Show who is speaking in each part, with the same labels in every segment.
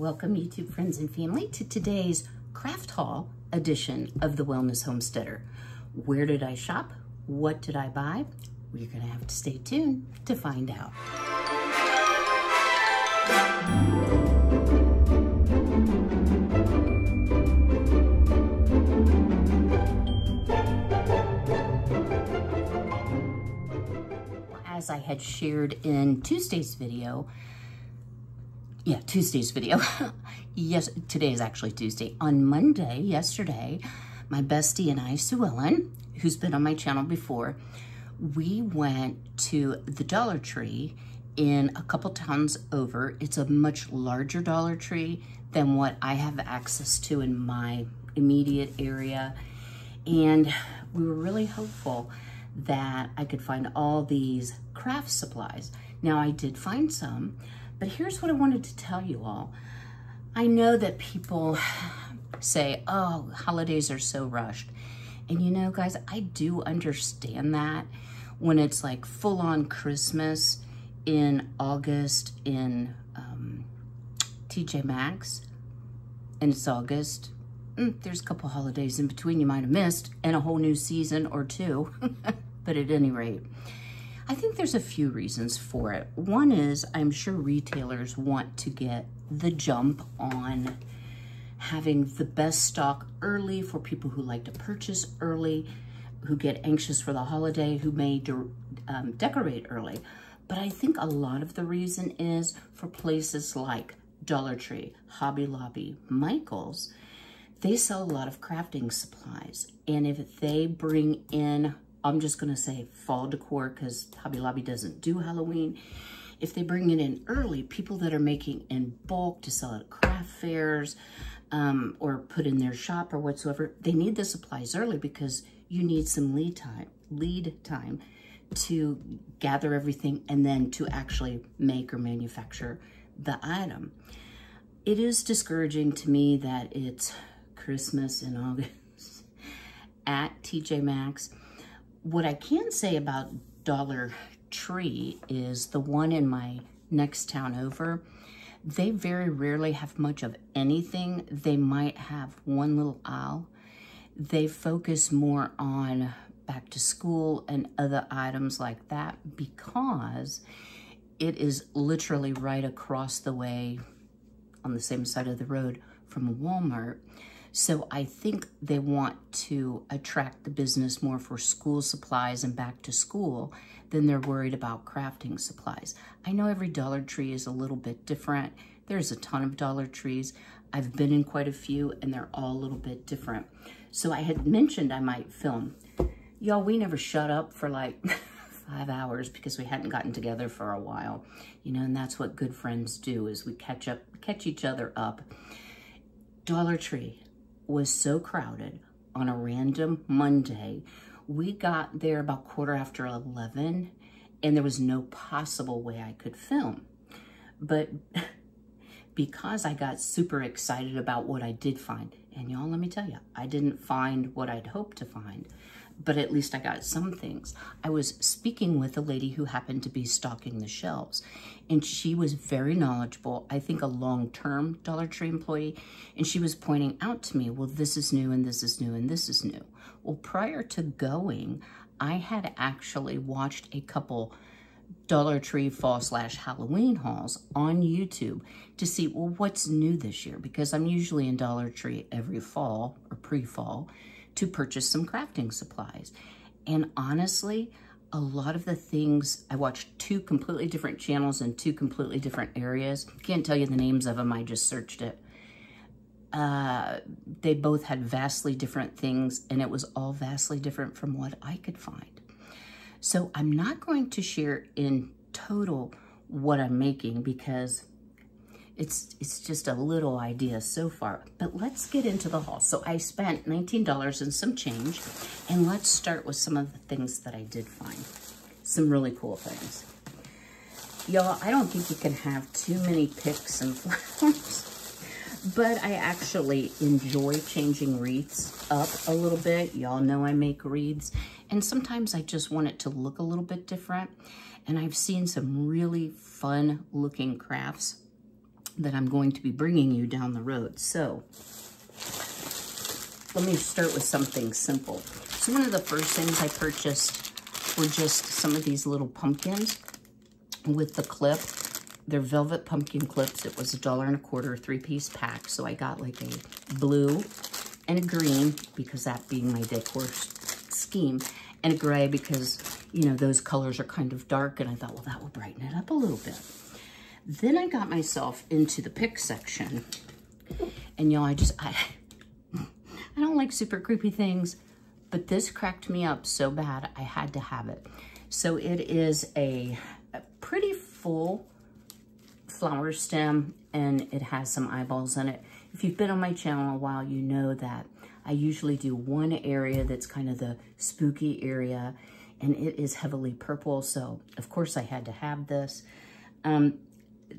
Speaker 1: Welcome YouTube friends and family to today's craft haul edition of the Wellness Homesteader. Where did I shop? What did I buy? Well, you're gonna have to stay tuned to find out. As I had shared in Tuesday's video, yes, today is actually Tuesday. On Monday, yesterday, my bestie and I, Sue Ellen, who's been on my channel before, we went to the Dollar Tree in a couple towns over. It's a much larger Dollar Tree than what I have access to in my immediate area. And we were really hopeful that I could find all these craft supplies. Now, I did find some, but here's what I wanted to tell you all. I know that people say, oh, holidays are so rushed. And you know, guys, I do understand that when it's like full on Christmas in August in TJ Maxx, and it's August. There's a couple holidays in between you might have missed and a whole new season or two. But at any rate, I think there's a few reasons for it. One is I'm sure retailers want to get the jump on having the best stock early for people who like to purchase early, who get anxious for the holiday, who may decorate early. But I think a lot of the reason is for places like Dollar Tree, Hobby Lobby, Michael's. They sell a lot of crafting supplies. And if they bring in, I'm just gonna say fall decor because Hobby Lobby doesn't do Halloween. If they bring it in early, people that are making in bulk to sell at craft fairs or put in their shop or whatsoever, they need the supplies early because you need some lead time to gather everything and then to actually make or manufacture the item. It is discouraging to me that it's Christmas in August at TJ Maxx. What I can say about Dollar Tree is the one in my next town over, they very rarely have much of anything. They might have one little aisle. They focus more on back to school and other items like that because it is literally right across the way on the same side of the road from a Walmart. So I think they want to attract the business more for school supplies and back to school than they're worried about crafting supplies. I know every Dollar Tree is a little bit different. There's a ton of Dollar Trees. I've been in quite a few and they're all a little bit different. So I had mentioned I might film. Y'all, we never shut up for like 5 hours because we hadn't gotten together for a while. You know, and that's what good friends do is we catch each other up. Dollar Tree was so crowded on a random Monday. We got there about 11:15 and there was no possible way I could film. But because I got super excited about what I did find, and y'all, let me tell you, I didn't find what I'd hoped to find, but at least I got some things. I was speaking with a lady who happened to be stocking the shelves, and she was very knowledgeable, I think a long-term Dollar Tree employee, and she was pointing out to me, well, this is new, and this is new, and this is new. Well, prior to going, I had actually watched a couple Dollar Tree fall/Halloween hauls on YouTube to see, well, what's new this year? Because I'm usually in Dollar Tree every fall or pre-fall to purchase some crafting supplies. And honestly, a lot of the things, I watched 2 completely different channels in 2 completely different areas. Can't tell you the names of them, I just searched it. They both had vastly different things and it was all vastly different from what I could find. So I'm not going to share in total what I'm making because it's just a little idea so far, but let's get into the haul. So I spent $19 and some change, and let's start with some of the things that I did find. Some really cool things. Y'all, I don't think you can have too many picks and flowers, but I actually enjoy changing wreaths up a little bit. Y'all know I make wreaths, and sometimes I just want it to look a little bit different, and I've seen some really fun looking crafts that I'm going to be bringing you down the road. So let me start with something simple. So one of the first things I purchased were just some of these little pumpkins with the clip. They're velvet pumpkin clips. It was $1.25, 3-piece pack. So I got like a blue and a green, because that being my decor scheme, and a gray because, you know, those colors are kind of dark, and I thought, well, that will brighten it up a little bit. Then I got myself into the pick section, and y'all, I don't like super creepy things, but this cracked me up so bad I had to have it. So it is a pretty full flower stem, and it has some eyeballs in it. If you've been on my channel a while, you know that I usually do one area that's kind of the spooky area, and it is heavily purple, so of course I had to have this.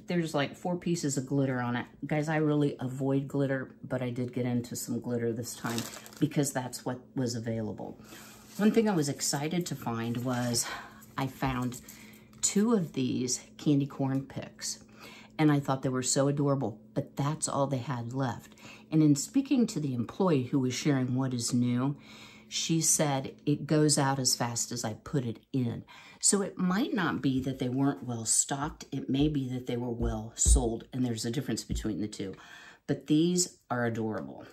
Speaker 1: There's like 4 pieces of glitter on it. Guys, I really avoid glitter, but I did get into some glitter this time because that's what was available. One thing I was excited to find was I found 2 of these candy corn picks, and I thought they were so adorable, but that's all they had left. And in speaking to the employee who was sharing what is new, she said it goes out as fast as I put it in. So it might not be that they weren't well stocked. It may be that they were well sold, and there's a difference between the two. But these are adorable.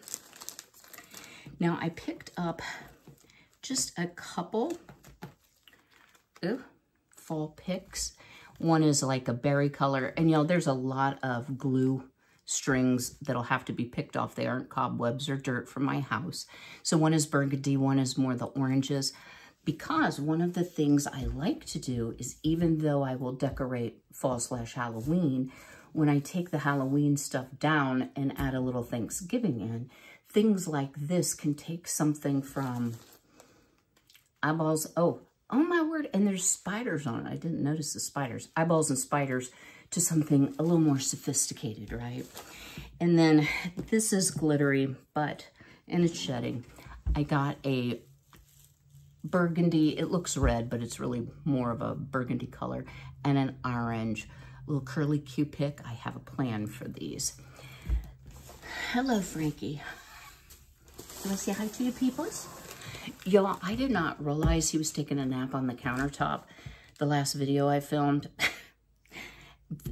Speaker 1: Now I picked up just a couple fall picks. One is like a berry color, and y'all, there's a lot of glue strings that'll have to be picked off. They aren't cobwebs or dirt from my house. So one is burgundy, one is more the oranges. Because one of the things I like to do is, even though I will decorate fall/Halloween, when I take the Halloween stuff down and add a little Thanksgiving in, things like this can take something from eyeballs. Oh my word, and there's spiders on it. I didn't notice the spiders. Eyeballs and spiders to something a little more sophisticated, right? And then this is glittery, and it's shedding. I got a burgundy, it looks red, but it's really more of a burgundy color, and an orange little curly Q-pick. I have a plan for these. Hello, Frankie. You want to say hi to your peoples? Y'all, I did not realize he was taking a nap on the countertop the last video I filmed.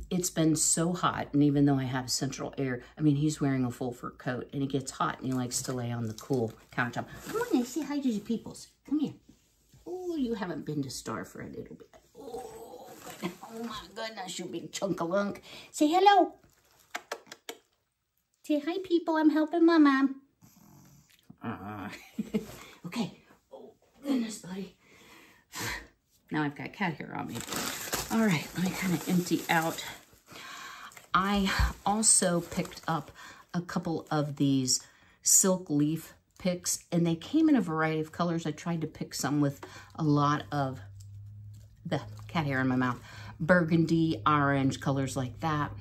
Speaker 1: It's been so hot, and even though I have central air, I mean, he's wearing a full fur coat, and it gets hot, and he likes to lay on the cool countertop. Come on, say hi to your peoples. Come here. Oh, you haven't been to Star for a little bit. Oh my goodness, you big chunk of lunk. Say hello. Say hi, people. I'm helping my mom. Okay. Oh, goodness, buddy. Now I've got cat hair on me. All right, let me kind of empty out. I also picked up a couple of these silk leaf picks, and they came in a variety of colors. I tried to pick some with a lot of the cat hair in my mouth. Burgundy, orange, colors like that.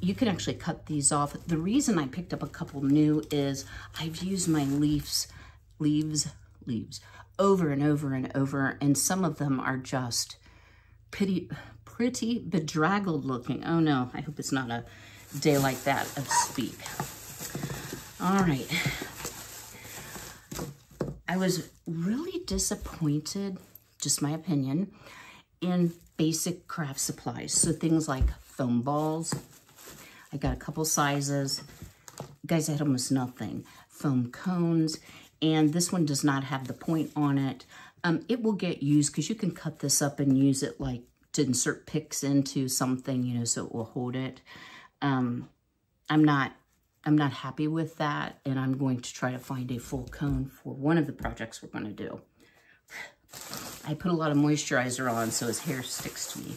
Speaker 1: You can actually cut these off. The reason I picked up a couple new is I've used my leaves over and over and over, and some of them are just pretty bedraggled looking. Oh no, I hope it's not a day like that of speak. All right. I was really disappointed, just my opinion, in basic craft supplies. So things like foam balls. I got a couple sizes. Guys, I had almost nothing. Foam cones. And this one does not have the point on it. It will get used because you can cut this up and use it like to insert picks into something, you know, so it will hold it. I'm not happy with that, and I'm going to try to find a full cone for one of the projects we're going to do. I put a lot of moisturizer on so his hair sticks to me.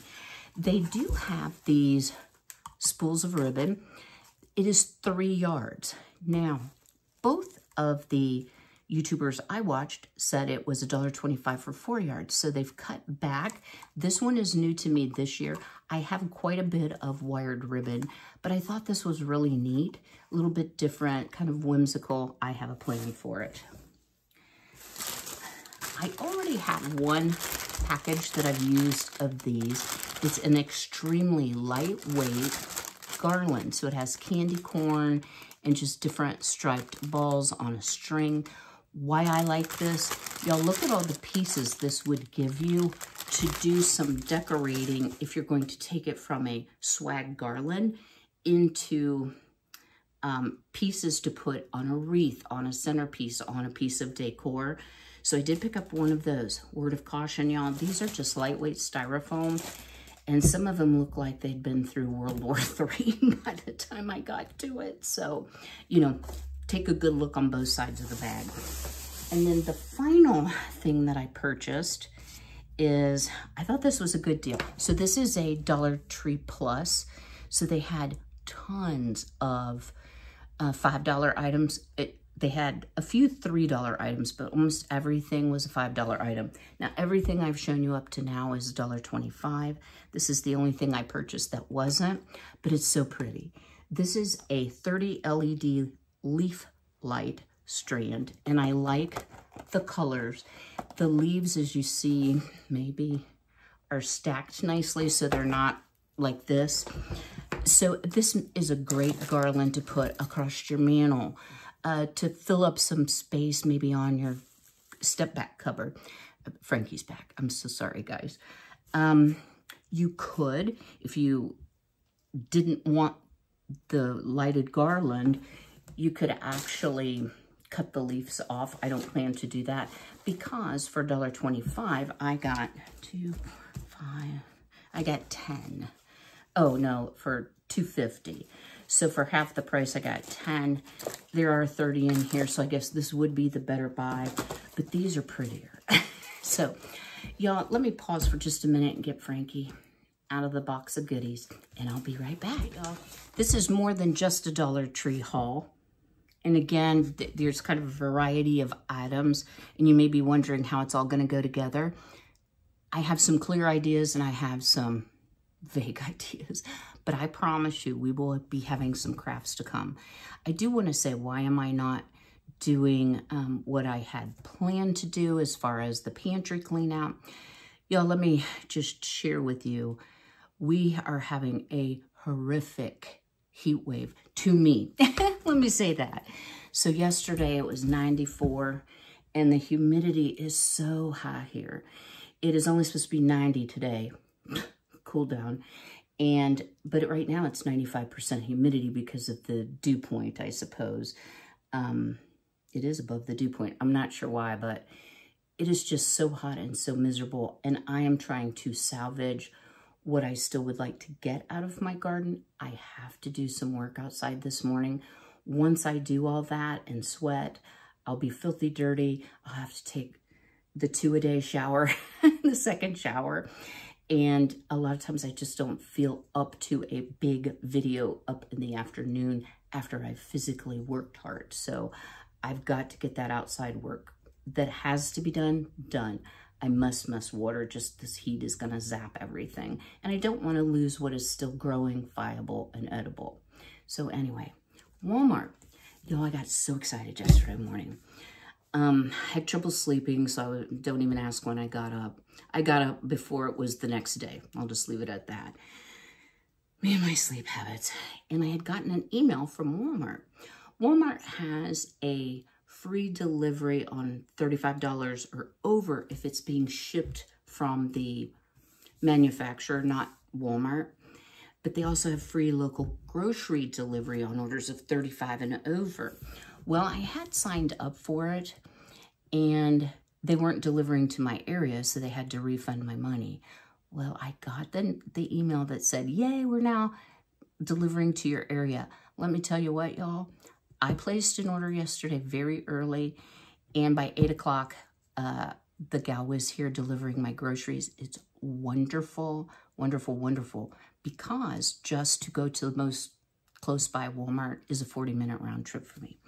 Speaker 1: They do have these spools of ribbon. It is 3 yards. Now, both of the YouTubers I watched said it was $1.25 for 4 yards, so they've cut back. This one is new to me this year. I have quite a bit of wired ribbon, but I thought this was really neat, a little bit different, kind of whimsical. I have a plan for it. I already have one package that I've used of these. It's an extremely lightweight garland. So it has candy corn and just different striped balls on a string. Why I like this, y'all, look at all the pieces this would give you to do some decorating if you're going to take it from a swag garland into pieces to put on a wreath, on a centerpiece, on a piece of decor. So I did pick up one of those. Word of caution, y'all, these are just lightweight styrofoam, and some of them look like they'd been through World War III by the time I got to it. So, you know, take a good look on both sides of the bag. And then the final thing that I purchased is, I thought this was a good deal. So this is a Dollar Tree Plus. So they had tons of $5 items. They had a few $3 items, but almost everything was a $5 item. Now, everything I've shown you up to now is $1.25. This is the only thing I purchased that wasn't, but it's so pretty. This is a 30 LED leaf light strand, and I like the colors. The leaves, as you see, maybe are stacked nicely so they're not like this. So this is a great garland to put across your mantle, to fill up some space maybe on your step back cupboard. Frankie's back. I'm so sorry, guys. You could, if you didn't want the lighted garland, you could actually cut the leaves off. I don't plan to do that because for $1.25, I got 2, 5, I got 10. Oh no, for $2.50. So for half the price, I got 10. There are 30 in here, so I guess this would be the better buy, but these are prettier. So y'all, let me pause for just a minute and get Frankie out of the box of goodies, and I'll be right back. This is more than just a Dollar Tree haul. And again, there's kind of a variety of items, and you may be wondering how it's all going to go together. I have some clear ideas, and I have some vague ideas, but I promise you we will be having some crafts to come. I do want to say, why am I not doing what I had planned to do as far as the pantry clean out? Y'all, let me just share with you, we are having a horrific heat wave to me. Let me say that. So yesterday it was 94 and the humidity is so high here. It is only supposed to be 90 today. Cool down. But right now it's 95% humidity because of the dew point, I suppose. It is above the dew point. I'm not sure why, but it is just so hot and so miserable. And I am trying to salvage what I still would like to get out of my garden. I have to do some work outside this morning. Once I do all that and sweat, I'll be filthy dirty. I'll have to take the 2-a-day shower, the second shower. And a lot of times I just don't feel up to a big video up in the afternoon after I've physically worked hard. So I've got to get that outside work that has to be done. I must water, just this heat is gonna zap everything. And I don't wanna lose what is still growing, viable, and edible. So anyway, Walmart. Y'all, I got so excited yesterday morning. I had trouble sleeping, so don't even ask when I got up. I got up before it was the next day. I'll just leave it at that. Me and my sleep habits. And I had gotten an email from Walmart. Walmart has a free delivery on $35 or over if it's being shipped from the manufacturer, not Walmart. But they also have free local grocery delivery on orders of $35 and over. Well, I had signed up for it, and they weren't delivering to my area, so they had to refund my money. Well, I got the email that said, yay, we're now delivering to your area. Let me tell you what, y'all. I placed an order yesterday very early, and by 8 o'clock, the gal was here delivering my groceries. It's wonderful, wonderful, wonderful, because just to go to the most close by Walmart is a 40-minute round trip for me.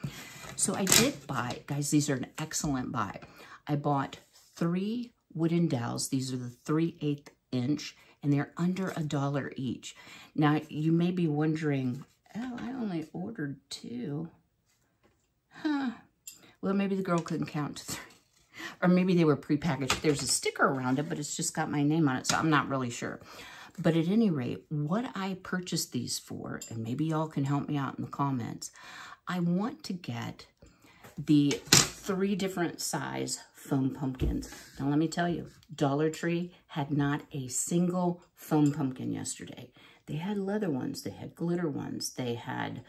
Speaker 1: So I did buy, guys, these are an excellent buy. I bought 3 wooden dowels. These are the 3/8 inch, and they're under $1 each. Now, you may be wondering, oh, I only ordered 2. Huh. Well, maybe the girl couldn't count to 3. Or maybe they were prepackaged. There's a sticker around it, but it's just got my name on it, so I'm not really sure. But at any rate, what I purchased these for, and maybe y'all can help me out in the comments, I want to get the 3 different size foam pumpkins. Now, let me tell you, Dollar Tree had not a single foam pumpkin yesterday. They had leather ones, they had glitter ones, they had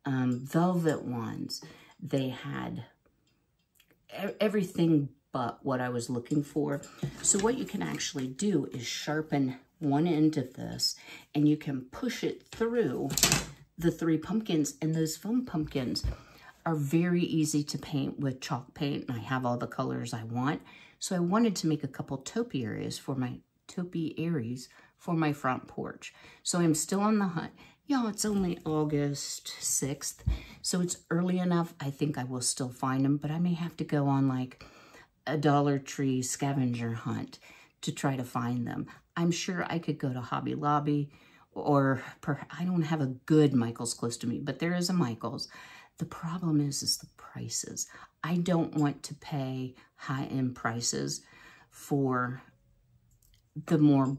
Speaker 1: velvet ones, they had everything but what I was looking for. So what you can actually do is sharpen one end of this, and you can push it through the 3 pumpkins, and those foam pumpkins are very easy to paint with chalk paint, and I have all the colors I want. So I wanted to make a couple topiaries for my front porch. So I'm still on the hunt. Y'all, it's only August 6th, so it's early enough. I think I will still find them, but I may have to go on like a Dollar Tree scavenger hunt to try to find them. I'm sure I could go to Hobby Lobby, or I don't have a good Michael's close to me, but there is a Michael's. The problem is the prices. I don't want to pay high-end prices for the more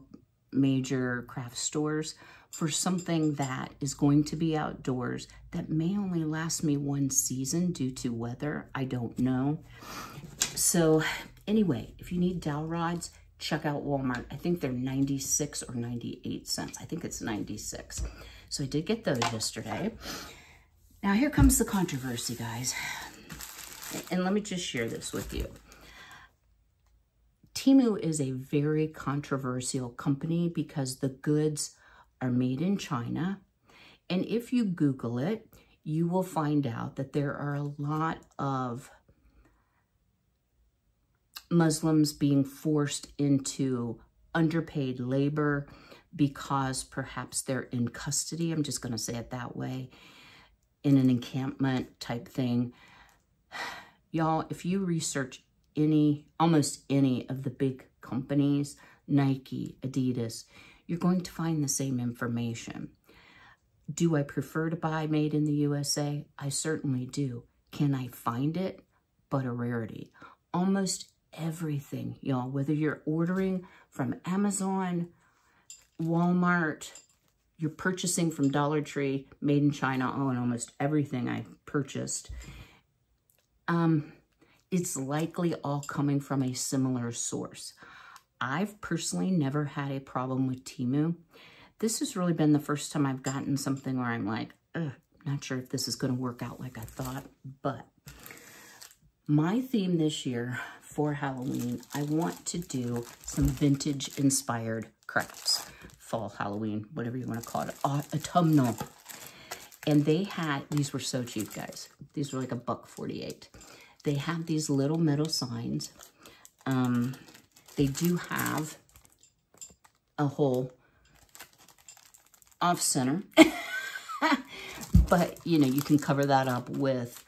Speaker 1: major craft stores for something that is going to be outdoors that may only last me 1 season due to weather. I don't know. So anyway, if you need dowel rods, check out Walmart. I think they're 96 or 98 cents. I think it's 96. So I did get those yesterday. Now here comes the controversy, guys. And let me just share this with you. Temu is a very controversial company because the goods are made in China. And if you Google it, you will find out that there are a lot of Muslims being forced into underpaid labor because perhaps they're in custody. I'm just going to say it that way, in an encampment type thing. Y'all, if you research almost any of the big companies, Nike, Adidas, you're going to find the same information. Do I prefer to buy made in the USA? I certainly do. Can I find it? But a rarity. Almost everything, y'all, whether you're ordering from Amazon, Walmart, you're purchasing from Dollar Tree, made in China, and almost everything I purchased, it's likely all coming from a similar source. I've personally never had a problem with Temu. This has really been the first time I've gotten something where I'm like, not sure if this is going to work out like I thought, but my theme this year for Halloween, I want to do some vintage inspired crafts. Fall, Halloween, whatever you want to call it, autumnal. And they had, these were so cheap, guys. These were like $1.48. They have these little metal signs. They do have a hole off center. But, you know, you can cover that up with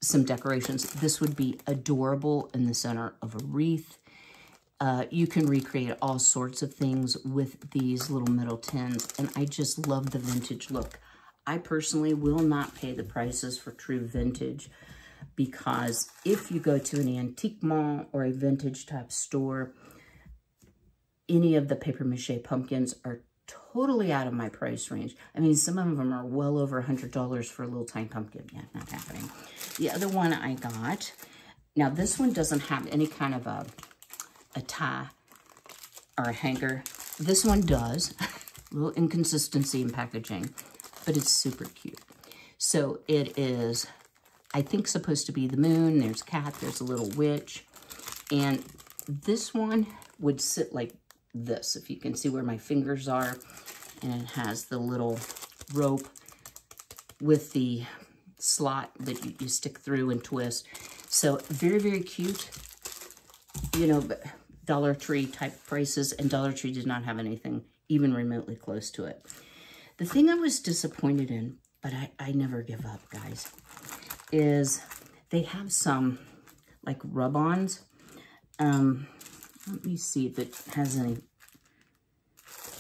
Speaker 1: some decorations. This would be adorable in the center of a wreath. You can recreate all sorts of things with these little metal tins, and I just love the vintage look. I personally will not pay the prices for true vintage, because if you go to an antique mall or a vintage type store, any of the paper mache pumpkins are totally out of my price range. I mean, some of them are well over $100 for a little tiny pumpkin. Yeah, not happening. The other one I got, now this one doesn't have any kind of a tie or a hanger. This one does. A little inconsistency in packaging, but it's super cute. So it is, I think, supposed to be the moon. There's a cat, there's a little witch. And this one would sit like this, if you can see where my fingers are. And it has the little rope with the slot that you stick through and twist. So very, very cute. You know, Dollar Tree type prices, and Dollar Tree did not have anything even remotely close to it. The thing I was disappointed in, but I never give up, guys, is they have some like rub-ons. Let me see if it has any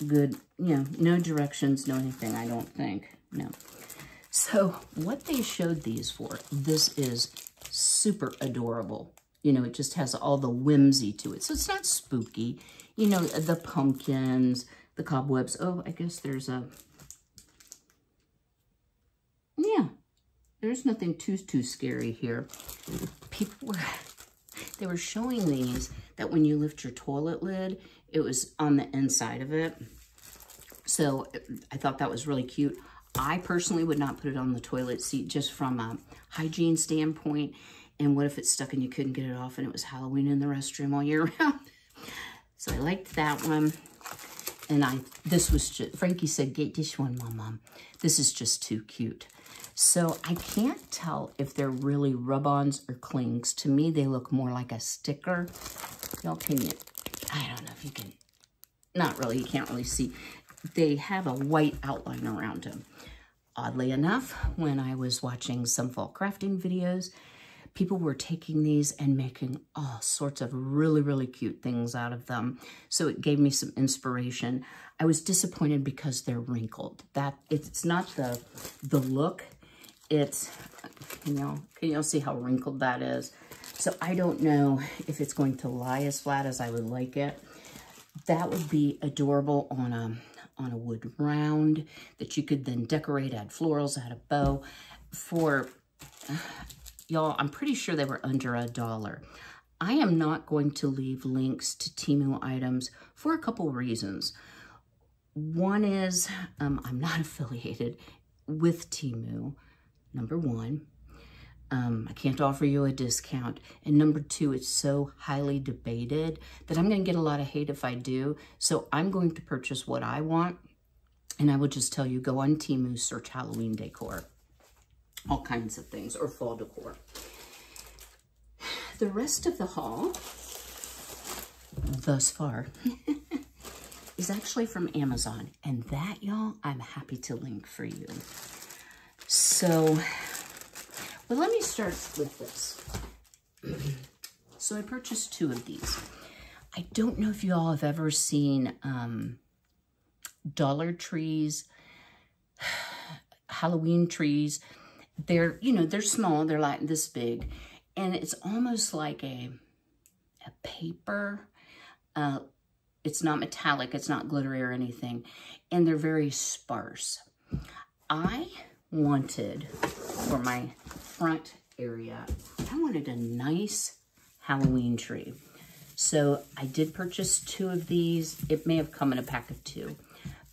Speaker 1: good, you know, no directions, no anything, I don't think, no. So what they showed these for, this is super adorable. You know, it just has all the whimsy to it. So it's not spooky. You know, the pumpkins, the cobwebs. Oh, I guess there's a, yeah, there's nothing too scary here. People they were showing these that when you lift your toilet lid, it was on the inside of it. So I thought that was really cute. I personally would not put it on the toilet seat just from a hygiene standpoint. And what if it's stuck and you couldn't get it off and it was Halloween in the restroom all year round? So I liked that one. And this was just, Frankie said, get this one, Mom. This is just too cute. So I can't tell if they're really rub-ons or clings. To me, they look more like a sticker. Y'all can, I don't know if you can, not really, you can't really see. They have a white outline around them. Oddly enough, when I was watching some fall crafting videos, people were taking these and making all sorts of really, really cute things out of them. So it gave me some inspiration. I was disappointed because they're wrinkled. That it's not the look. It's, can y'all see how wrinkled that is? So I don't know if it's going to lie as flat as I would like it. That would be adorable on a wood round that you could then decorate, add florals, add a bow. For, y'all, I'm pretty sure they were under $1. I am not going to leave links to Temu items for a couple reasons. One is I'm not affiliated with Temu, number one. I can't offer you a discount. And number two, it's so highly debated that I'm going to get a lot of hate if I do. So I'm going to purchase what I want. And I will just tell you, go on Temu, search Halloween decor. All kinds of things, or fall decor. The rest of the haul, thus far, is actually from Amazon. And that, y'all, I'm happy to link for you. So, well, let me start with this. So I purchased 2 of these. I don't know if you all have ever seen Dollar Trees, Halloween trees. They're, they're small. They're like this big. And it's almost like a paper. It's not metallic. It's not glittery or anything. And they're very sparse. I wanted, for my front area, I wanted a nice Halloween tree. So I did purchase 2 of these. It may have come in a pack of 2.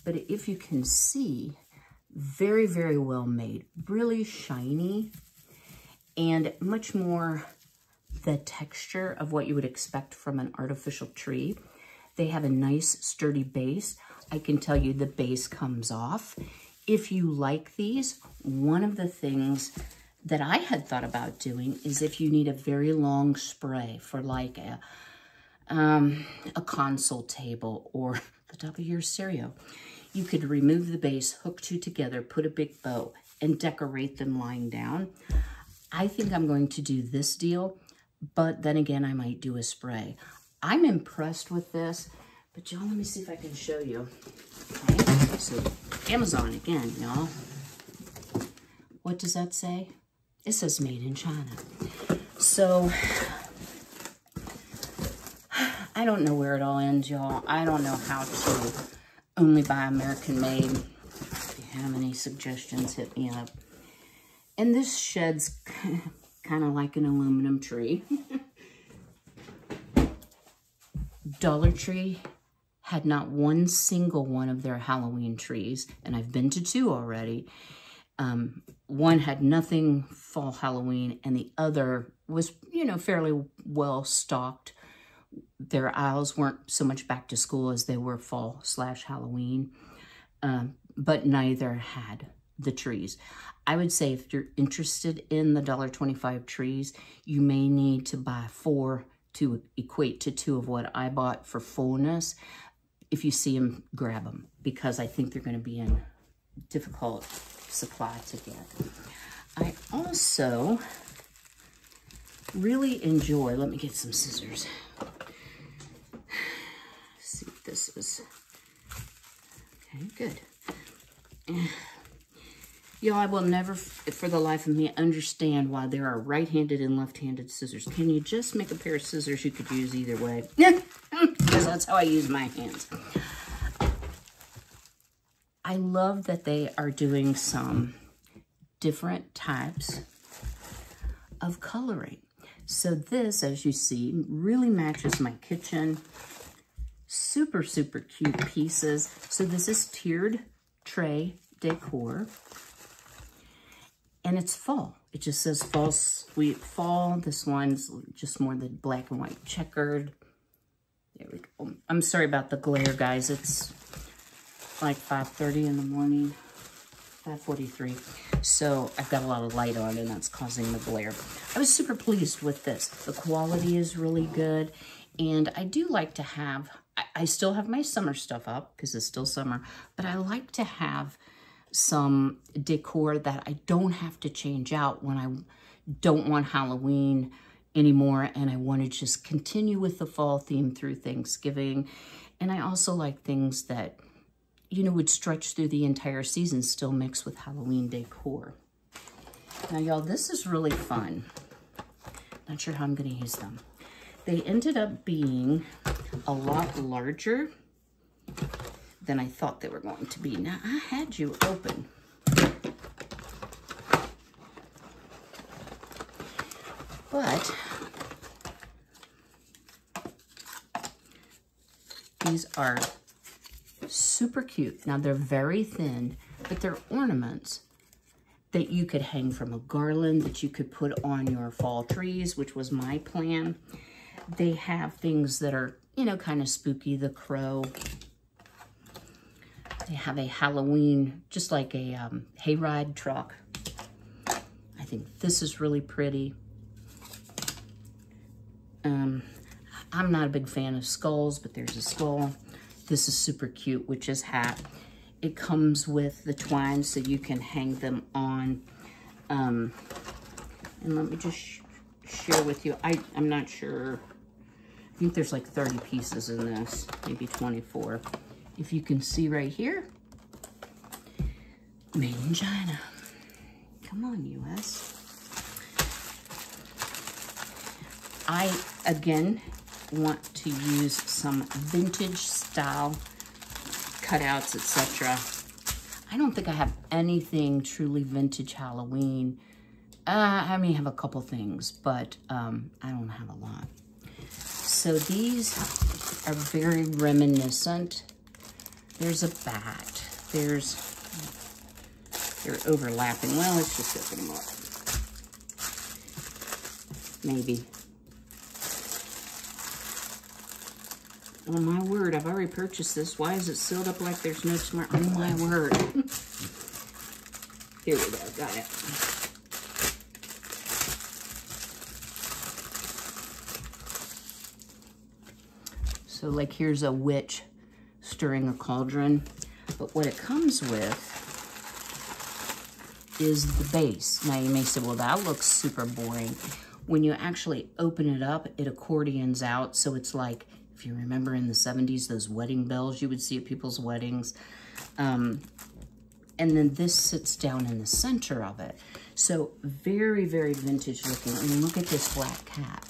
Speaker 1: But if you can see, very, very well made. Really shiny. And much more the texture of what you would expect from an artificial tree. They have a nice sturdy base. I can tell you the base comes off. If you like these, one of the things that I had thought about doing is if you need a very long spray for like a console table or the top of your stereo, you could remove the base, hook 2 together, put a big bow, and decorate them lying down. I think I'm going to do this deal, but then again, I might do a spray. I'm impressed with this, but y'all, let me see if I can show you. Okay, so Amazon again, y'all. What does that say? It says made in China. So, I don't know where it all ends, y'all. I don't know how to only buy American made. If you have any suggestions, hit me up. And this shed's kind of like an aluminum tree. Dollar Tree had not one single one of their Halloween trees, and I've been to 2 already. One had nothing fall Halloween, and the other was, fairly well stocked. Their aisles weren't so much back to school as they were fall/Halloween, but neither had the trees. I would say if you're interested in the $1.25 trees, you may need to buy 4 to equate to 2 of what I bought for fullness. If you see them, grab them, because I think they're going to be in difficult supply to get. I also really enjoy, let me get some scissors. See what this is. Okay, good. Y'all, I will never, for the life of me, understand why there are right-handed and left-handed scissors. Can you just make a pair of scissors you could use either way? Because that's how I use my hands. I love that they are doing some different types of coloring. So this, as you see, really matches my kitchen. Super, super cute pieces. So this is tiered tray decor. And it's fall. It just says fall, sweet fall. This one's just more the black and white checkered. There we go. I'm sorry about the glare, guys. It's like 5:30 in the morning, 5:43. So I've got a lot of light on and that's causing the glare. I was super pleased with this. The quality is really good. And I do like to have, I still have my summer stuff up because it's still summer, but I like to have some decor that I don't have to change out when I don't want Halloween anymore and I want to just continue with the fall theme through Thanksgiving. And I also like things that, you know, would stretch through the entire season, still mixed with Halloween decor. Now, y'all, this is really fun. Not sure how I'm going to use them. They ended up being a lot larger than I thought they were going to be. Now, I had you open. But these are super cute. Now, they're very thin, but they're ornaments that you could hang from a garland, that you could put on your fall trees, which was my plan. They have things that are, you know, kind of spooky, the crow. They have a Halloween, just like a hayride truck. I think this is really pretty. I'm not a big fan of skulls, but there's a skull. This is super cute, witch's hat. It comes with the twine so you can hang them on. And let me just share with you. I'm not sure. I think there's like 30 pieces in this, maybe 24. If you can see right here, made in China. Come on, US. I, again, want to use some vintage style cutouts, etc. I don't think I have anything truly vintage Halloween. I may have a couple things, but I don't have a lot. So these are very reminiscent. There's a bat. They're overlapping. Well, let's just open them up. Maybe. Oh my word, I've already purchased this. Why is it sealed up like there's no tomorrow? Oh my word. Here we go, got it. So like here's a witch stirring a cauldron, but what it comes with is the base. Now you may say, well, that looks super boring. When you actually open it up, it accordions out, so it's like, if you remember in the 70s, those wedding bells you would see at people's weddings. And then this sits down in the center of it. So very, very vintage looking. And look at this black cat.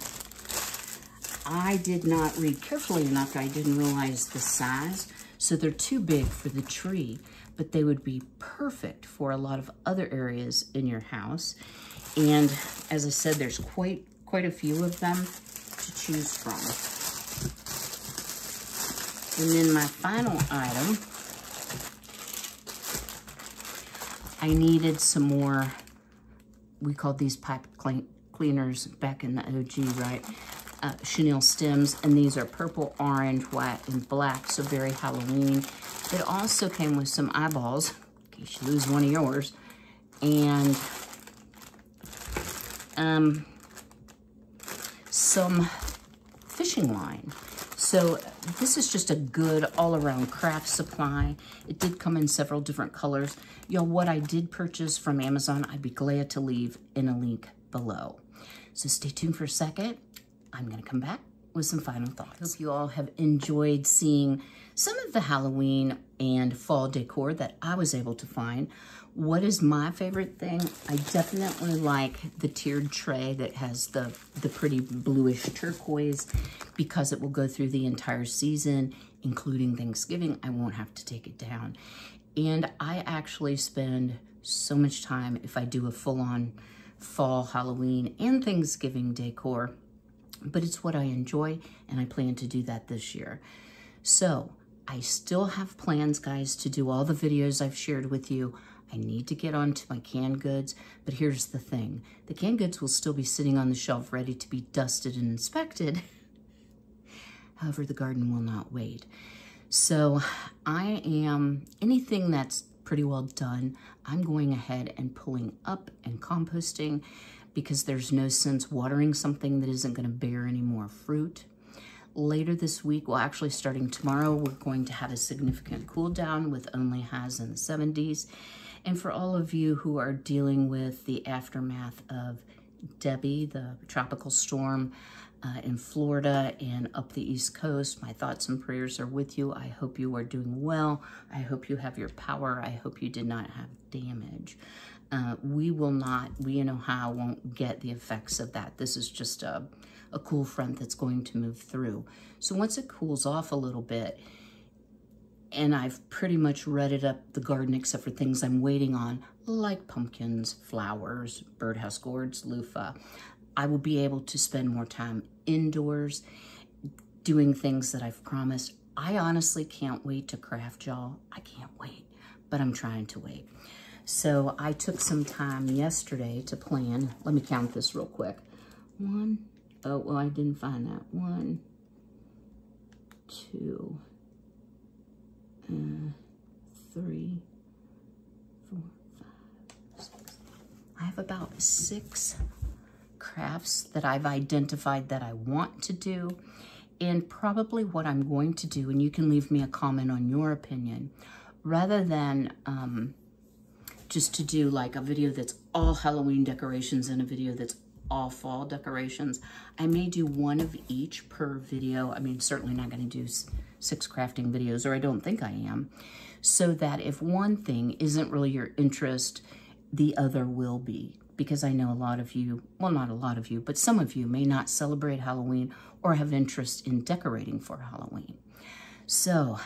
Speaker 1: I did not read carefully enough. I didn't realize the size. So they're too big for the tree, but they would be perfect for a lot of other areas in your house. And as I said, there's quite a few of them to choose from. And then my final item, I needed some more, we called these pipe cleaners back in the OG, right? Chenille stems, and these are purple, orange, white, and black, so very Halloween. It also came with some eyeballs, in case you lose one of yours, and some fishing line. So this is just a good all-around craft supply. It did come in several different colors. Y'all, what I did purchase from Amazon, I'd be glad to leave in a link below. So stay tuned for a second. I'm gonna come back with some final thoughts. Hope you all have enjoyed seeing some of the Halloween and fall decor that I was able to find. What is my favorite thing? I definitely like the tiered tray that has the pretty bluish turquoise, because it will go through the entire season, including Thanksgiving. I won't have to take it down. And I actually spend so much time if I do a full-on fall, Halloween, and Thanksgiving decor, but it's what I enjoy, and I plan to do that this year. So I still have plans, guys, to do all the videos I've shared with you. I need to get onto my canned goods, but here's the thing. The canned goods will still be sitting on the shelf ready to be dusted and inspected. However, the garden will not wait. So anything that's pretty well done, I'm going ahead and pulling up and composting because there's no sense watering something that isn't gonna bear any more fruit. Later this week, well, actually starting tomorrow, we're going to have a significant cool down with only highs in the 70s. And for all of you who are dealing with the aftermath of Debbie, the tropical storm in Florida and up the East Coast, my thoughts and prayers are with you. I hope you are doing well. I hope you have your power. I hope you did not have damage. We in Ohio won't get the effects of that. This is just a cool front that's going to move through. So once it cools off a little bit, and I've pretty much redded up the garden except for things I'm waiting on, like pumpkins, flowers, birdhouse gourds, loofah, I will be able to spend more time indoors doing things that I've promised. I honestly can't wait to craft, y'all. I can't wait, but I'm trying to wait. So I took some time yesterday to plan. Let me count this real quick. Oh, well, I didn't find that. 1, 2, 3, 4, 5, 6. I have about 6 crafts that I've identified that I want to do, and probably what I'm going to do, and you can leave me a comment on your opinion, rather than just to do like a video that's all Halloween decorations and a video that's all fall decorations. I may do one of each per video. I mean, certainly not going to do 6 crafting videos, or I don't think I am, so that if one thing isn't really your interest, the other will be. Because I know a lot of you, well, not a lot of you, but some of you may not celebrate Halloween or have interest in decorating for Halloween. So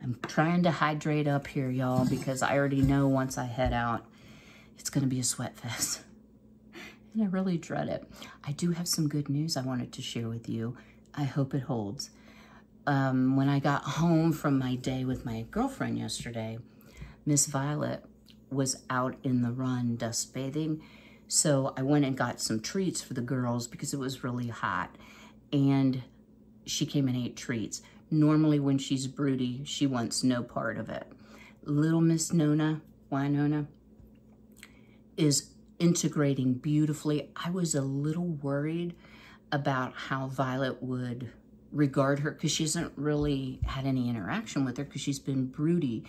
Speaker 1: I'm trying to hydrate up here, y'all, because I already know once I head out, it's going to be a sweat fest. And I really dread it. I do have some good news I wanted to share with you. I hope it holds. When I got home from my day with my girlfriend yesterday, Miss Violet was out in the run dust bathing. So I went and got some treats for the girls because it was really hot. And she came and ate treats. Normally when she's broody, she wants no part of it. Little Miss Winona, is integrating beautifully. I was a little worried about how Violet would regard her because she hasn't really had any interaction with her because she's been broody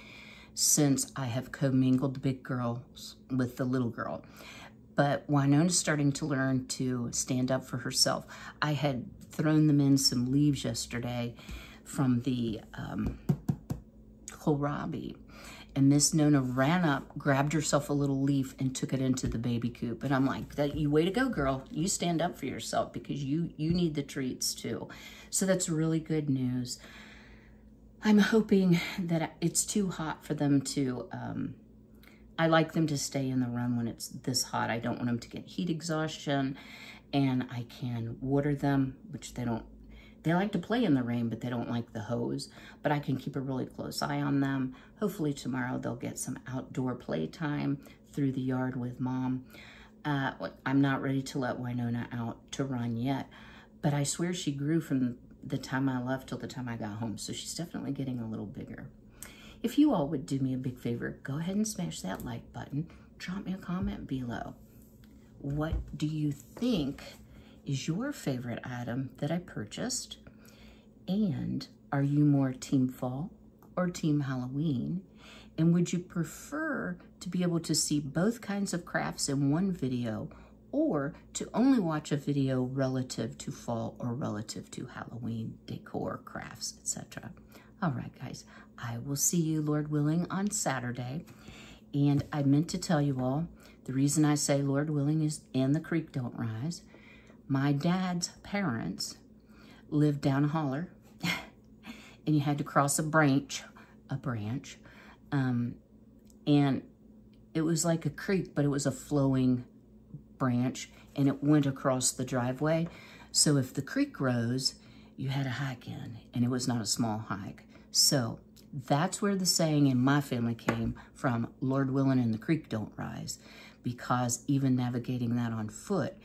Speaker 1: since I have commingled the big girls with the little girl. But Winona's starting to learn to stand up for herself. I had thrown them in some leaves yesterday from the kohlrabi, and Miss Nona ran up, grabbed herself a little leaf, and took it into the baby coop. And I'm like, "You way to go, girl. You stand up for yourself because you need the treats too." So that's really good news. I'm hoping that it's too hot for them to, I like them to stay in the run when it's this hot. I don't want them to get heat exhaustion, and I can water them, which they don't. They like to play in the rain, but they don't like the hose, but I can keep a really close eye on them. Hopefully tomorrow they'll get some outdoor play time through the yard with Mom. I'm not ready to let Winona out to run yet, but I swear she grew from the time I left till the time I got home, so she's definitely getting a little bigger. If you all would do me a big favor, go ahead and smash that like button. Drop me a comment below. What do you think is your favorite item that I purchased? And are you more team fall or team Halloween? And would you prefer to be able to see both kinds of crafts in one video, or to only watch a video relative to fall or relative to Halloween decor, crafts, etc.? All right, guys, I will see you, Lord willing, on Saturday. And I meant to tell you all, the reason I say Lord willing is and the creek don't rise. My dad's parents lived down a holler, and you had to cross a branch And it was like a creek, but it was a flowing branch, and it went across the driveway. So if the creek rose, you had a hike in, and it was not a small hike. So that's where the saying in my family came from, Lord willing and the creek don't rise, because even navigating that on foot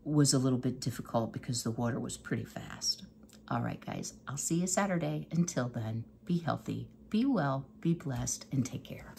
Speaker 1: was a little bit difficult because the water was pretty fast. All right, guys, I'll see you Saturday. Until then, be healthy, be well, be blessed, and take care.